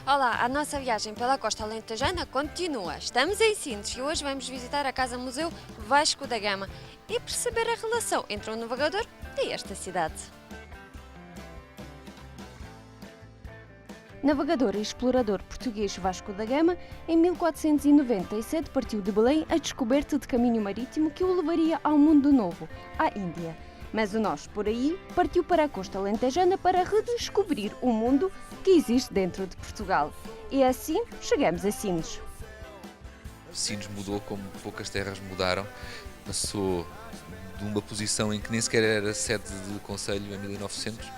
Olá, a nossa viagem pela costa alentejana continua. Estamos em Sines e hoje vamos visitar a Casa-Museu Vasco da Gama e perceber a relação entre um navegador e esta cidade. Navegador e explorador português Vasco da Gama, em 1497 partiu de Belém a descoberta de caminho marítimo que o levaria ao mundo novo, à Índia. Mas o nós, por aí, partiu para a costa alentejana para redescobrir o mundo que existe dentro de Portugal. E assim chegamos a Sines. Sines mudou como poucas terras mudaram, passou de uma posição em que nem sequer era sede de concelho em 1900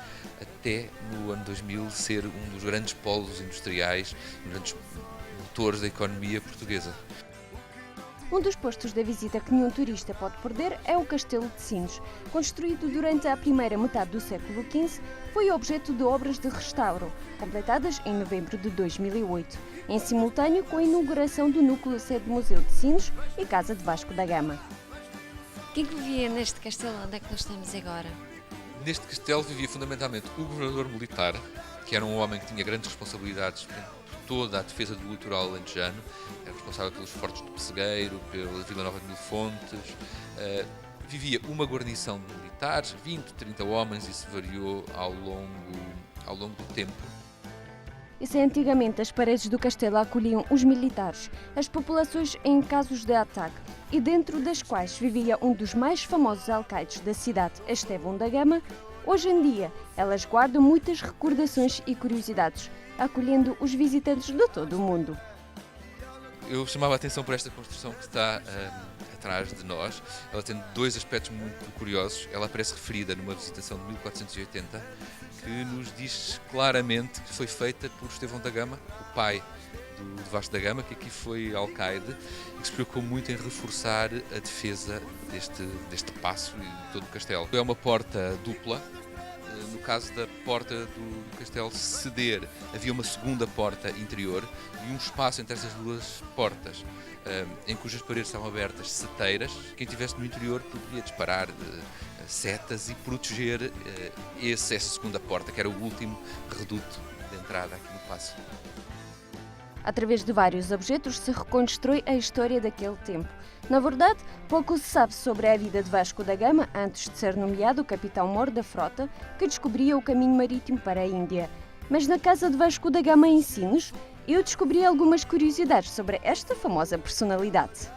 até no ano 2000 ser um dos grandes polos industriais, um dos grandes motores da economia portuguesa. Um dos postos da visita que nenhum turista pode perder é o Castelo de Sines. Construído durante a primeira metade do século XV, foi objeto de obras de restauro, completadas em novembro de 2008, em simultâneo com a inauguração do núcleo sede do Museu de Sines e Casa de Vasco da Gama. Quem vivia neste castelo? Onde é que nós estamos agora? Neste castelo vivia fundamentalmente o governador militar, que era um homem que tinha grandes responsabilidades por toda a defesa do litoral alentejano, era responsável pelos fortes do Pessegueiro, pela Vila Nova de Mil Fontes. Vivia uma guarnição de militares, 20, 30 homens, e isso variou ao longo do tempo. E se antigamente as paredes do castelo acolhiam os militares, as populações em casos de ataque, e dentro das quais vivia um dos mais famosos alcaides da cidade, Estevão da Gama, hoje em dia elas guardam muitas recordações e curiosidades, acolhendo os visitantes de todo o mundo. Eu chamava a atenção por esta construção que está atrás de nós. Ela tem dois aspectos muito curiosos. Ela aparece referida numa visitação de 1480, que nos diz claramente que foi feita por Estevão da Gama, o pai de Vasco da Gama, que aqui foi alcaide e que se preocupou muito em reforçar a defesa deste paço e de todo o castelo. É uma porta dupla. No caso da porta do castelo ceder, havia uma segunda porta interior e um espaço entre essas duas portas, em cujas paredes estavam abertas seteiras. Quem estivesse no interior poderia disparar setas e proteger essa segunda porta, que era o último reduto de entrada aqui no paço. Através de vários objetos se reconstrói a história daquele tempo. Na verdade, pouco se sabe sobre a vida de Vasco da Gama antes de ser nomeado capitão-mor da frota que descobria o caminho marítimo para a Índia. Mas na casa de Vasco da Gama em Sines, eu descobri algumas curiosidades sobre esta famosa personalidade.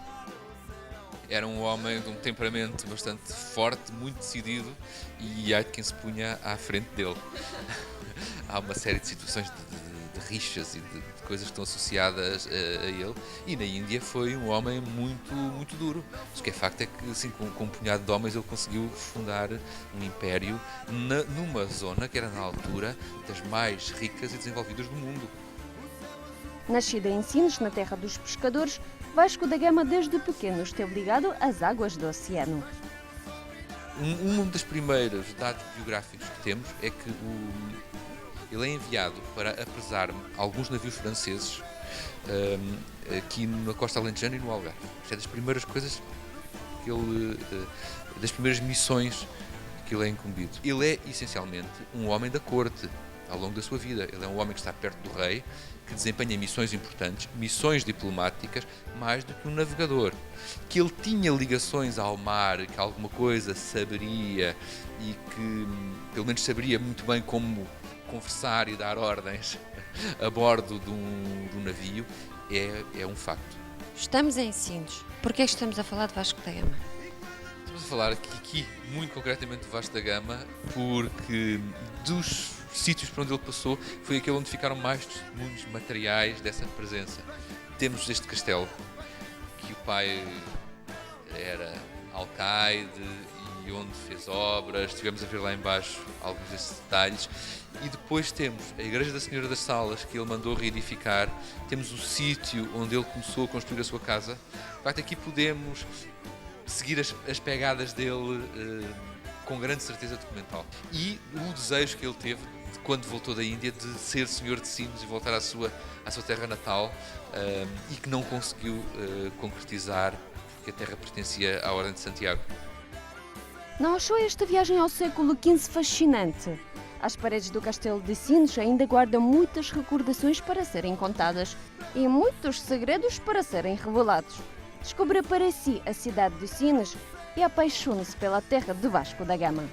Era um homem de um temperamento bastante forte, muito decidido, e há de quem se punha à frente dele. Há uma série de situações de rixas e de coisas que estão associadas a ele, e na Índia foi um homem muito duro. O que é facto é que, assim, com um punhado de homens, ele conseguiu fundar um império numa zona que era, na altura, das mais ricas e desenvolvidas do mundo. Nascida em Sines, na terra dos pescadores, Vasco da Gama desde pequeno esteve ligado às águas do oceano. Um dos primeiros dados biográficos que temos é que ele é enviado para apresar alguns navios franceses aqui na costa alentejana e no Algarve. Isto é das primeiras coisas das primeiras missões que ele é incumbido. Ele é essencialmente um homem da corte ao longo da sua vida. Ele é um homem que está perto do rei, que desempenha missões importantes, missões diplomáticas, mais do que um navegador. Que ele tinha ligações ao mar, que alguma coisa saberia e que pelo menos saberia muito bem como conversar e dar ordens a bordo de um navio, é um facto. Estamos em Sines. Por que estamos a falar de Vasco da Gama? Estamos a falar aqui muito concretamente do Vasco da Gama, porque dos sítios por onde ele passou foi aquele onde ficaram mais testemunhos materiais dessa presença. Temos este castelo, que o pai era alcaide e onde fez obras. Estivemos a ver lá embaixo alguns desses detalhes. E depois temos a Igreja da Senhora das Salas, que ele mandou reedificar. Temos o sítio onde ele começou a construir a sua casa. De facto, aqui podemos seguir as pegadas dele com grande certeza documental. E o desejo que ele teve, quando voltou da Índia, de ser senhor de Sines e voltar à sua terra natal, e que não conseguiu concretizar, porque a terra pertencia à Ordem de Santiago. Não achou esta viagem ao século XV fascinante? As paredes do Castelo de Sines ainda guardam muitas recordações para serem contadas e muitos segredos para serem revelados. Descubra para si a cidade de Sines e apaixone-se pela terra de Vasco da Gama.